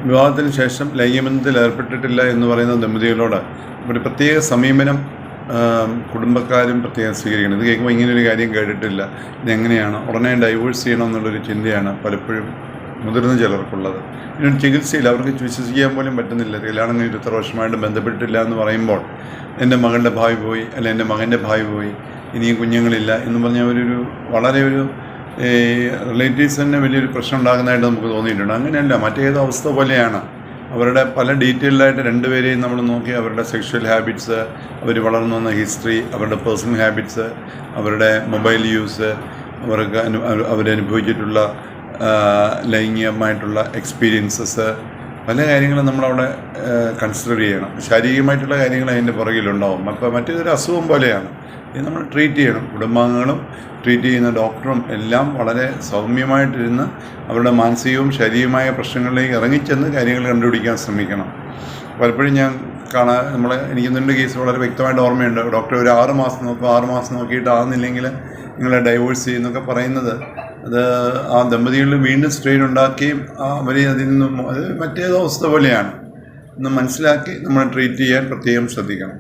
വിവാഹത്തിന് ശേഷം ലൈംഗികബന്ധത്തിൽ ഏർപ്പെട്ടിട്ടില്ല എന്ന് പറയുന്ന ദമ്പതികളോട് ഒരു പ്രത്യേക സമീപനം കുടുംബക്കാരും പ്രത്യേകം സ്വീകരിക്കണം. ഇത് കേൾക്കുമ്പോൾ ഇങ്ങനെയൊരു കാര്യം കേട്ടിട്ടില്ല, ഇതെങ്ങനെയാണ് ഉടനെ ഡൈവോഴ്സ് ചെയ്യണം എന്നുള്ളൊരു ചിന്തയാണ് പലപ്പോഴും മുതിർന്ന ചിലർക്കുള്ളത്. ഇതിനൊരു ചികിത്സയില്ല, അവർക്ക് വിശ്വസിക്കാൻ പോലും പറ്റുന്നില്ല. കല്യാണം കഴിഞ്ഞിട്ട് ഇത്ര വർഷമായിട്ട് ബന്ധപ്പെട്ടിട്ടില്ല എന്ന് പറയുമ്പോൾ എൻ്റെ മകളുടെ ഭാവി പോയി, അല്ല എൻ്റെ മകൻ്റെ ഭാവി പോയി, ഇനിയും കുഞ്ഞുങ്ങളില്ല എന്ന് പറഞ്ഞ വളരെ ഒരു റിലേറ്റീവ്സ് തന്നെ വലിയൊരു പ്രശ്നം ഉണ്ടാകുന്നതായിട്ട് നമുക്ക് തോന്നിയിട്ടുണ്ട്. അങ്ങനെയല്ല, മറ്റേത് അവസ്ഥ പോലെയാണ്. അവരുടെ പല ഡീറ്റെയിൽഡായിട്ട് രണ്ടുപേരെയും നമ്മൾ നോക്കി അവരുടെ സെക്ഷൽ ഹാബിറ്റ്സ്, അവർ വളർന്നു വന്ന ഹിസ്റ്ററി, അവരുടെ പേഴ്സണൽ ഹാബിറ്റ്സ്, അവരുടെ മൊബൈൽ യൂസ്, അവരനുഭവിച്ചിട്ടുള്ള ലൈംഗികമായിട്ടുള്ള എക്സ്പീരിയൻസസ്, പല കാര്യങ്ങളും നമ്മളവിടെ കൺസിഡർ ചെയ്യണം. ശാരീരികമായിട്ടുള്ള കാര്യങ്ങൾ അതിൻ്റെ പുറകിലുണ്ടാവും. അപ്പോൾ മറ്റേതൊരു അസുഖം പോലെയാണ്. ഇത് നമ്മൾ ട്രീറ്റ് ചെയ്യണം. കുടുംബാംഗങ്ങളും ട്രീറ്റ് ചെയ്യുന്ന ഡോക്ടറും എല്ലാം വളരെ സൗമ്യമായിട്ടിരുന്ന് അവരുടെ മാനസികവും ശാരീരികമായ പ്രശ്നങ്ങളിലേക്ക് ഇറങ്ങിച്ചെന്ന് കാര്യങ്ങൾ കണ്ടുപിടിക്കാൻ ശ്രമിക്കണം. പലപ്പോഴും ഞാൻ എനിക്ക് 2 കേസ് വളരെ വ്യക്തമായിട്ട് ഓർമ്മയുണ്ട്. ഡോക്ടർ ഒരു 6 മാസം നോക്കും, 6 മാസം നോക്കിയിട്ട് ആകുന്നില്ലെങ്കിൽ നിങ്ങളെ ഡൈവോഴ്സ് ചെയ്യുന്നൊക്കെ പറയുന്നത്, അത് ആ ദമ്പതികളിൽ വീണ്ടും സ്ട്രെയിൻ ഉണ്ടാക്കുകയും അവർ അതിൽ നിന്നും അത് മറ്റേതോ അവസ്ഥ പോലെയാണ് എന്ന് മനസ്സിലാക്കി നമ്മൾ ട്രീറ്റ് ചെയ്യാൻ പ്രത്യേകം ശ്രദ്ധിക്കണം.